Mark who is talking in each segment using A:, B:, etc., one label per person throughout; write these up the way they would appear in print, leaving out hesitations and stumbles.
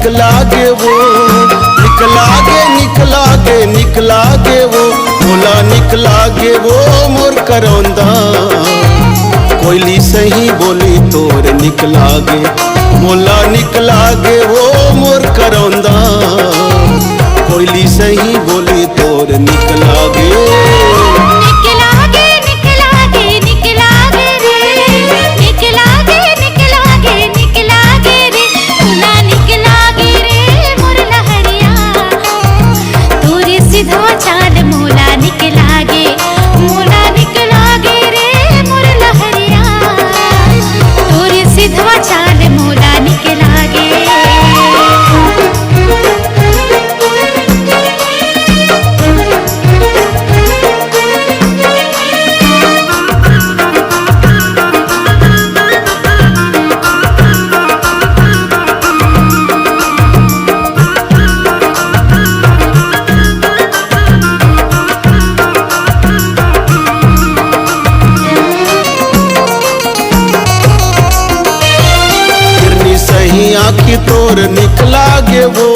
A: निकला गे वो, निकला गे निकला गे निकला गे वो, मोला निकला गे वो मोर करौंदा। कोयली सही बोली तोर निकला गे, मोला निकला गे वो मोर करौंदा। कोयली सही बोली तोर निकला गे। आँखी तोर निकला गे वो,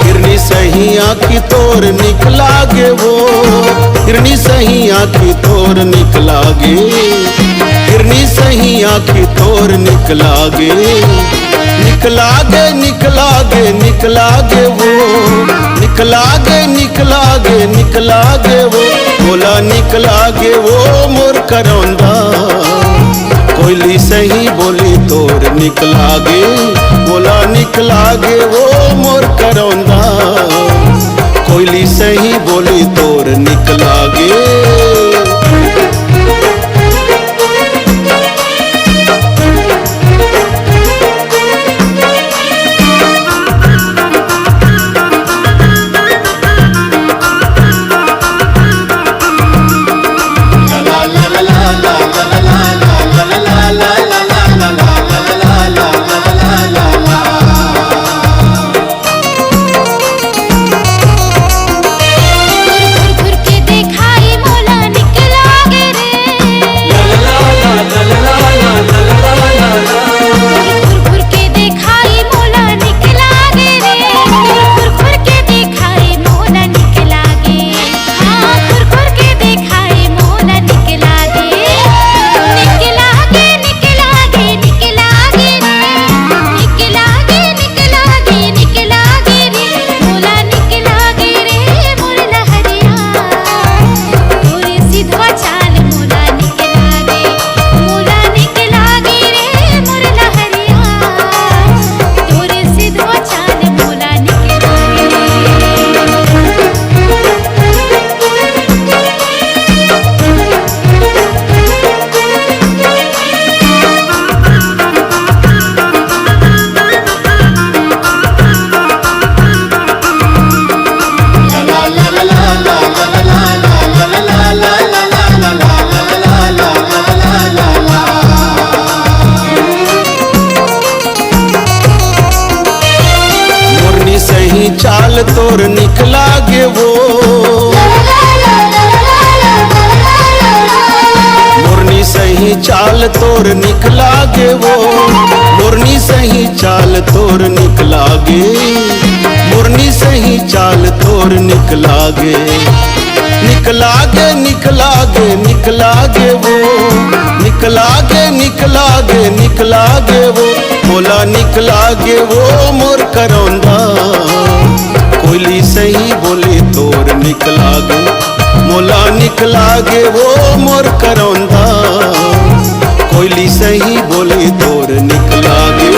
A: हिरनी सही आँखी तोर निकला गे वो, हिरनी सही आँखी तोर निकला गे, हिरनी सही आँखी तोर निकला गे। निकला गे निकला गे निकला गे वो, निकला गे निकला गे निकला गे वो, मोला निकला गे वो मोर करौंदा। कोयली सही बोली तोर निकला गे, मोला निकला गे वो मोर करौंदा। कोयली सही बोली तोर निकला गे। चाल तोर निकला गे वो, मोरनी सही चाल तोर निकला गे वो, मोरनी सही चाल तोर निकला गे, मोरनी सही चाल तोर निकला गे। निकला गे निकला गे निकला गे वो, निकला गे निकला गे निकला गे वो, मोला निकला गे वो मोर करौंदा। कोयली सही बोली तोर निकला गे, मोला निकला गे वो मोर करौंदा। कोयली सही बोली तोर निकला गे।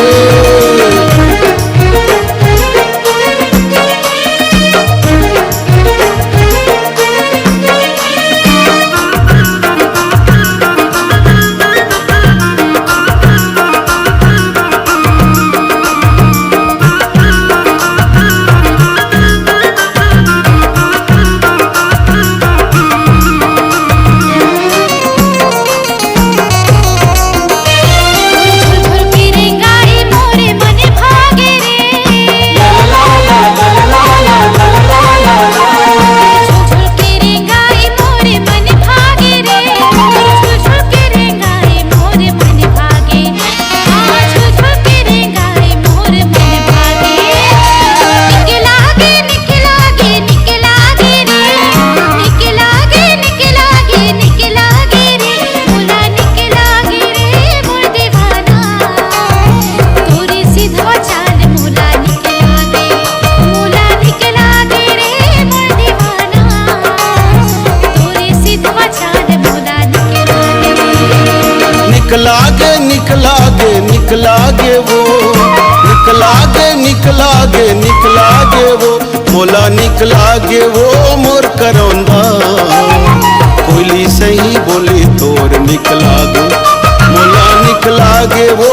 B: घुर घुर के रेंगाई मोर
A: गे वो, निकला गे वो, मोला निकला गे वो मोर करौंदा। कोयली सही बोली तोर निकला गे, मोला निकला गे वो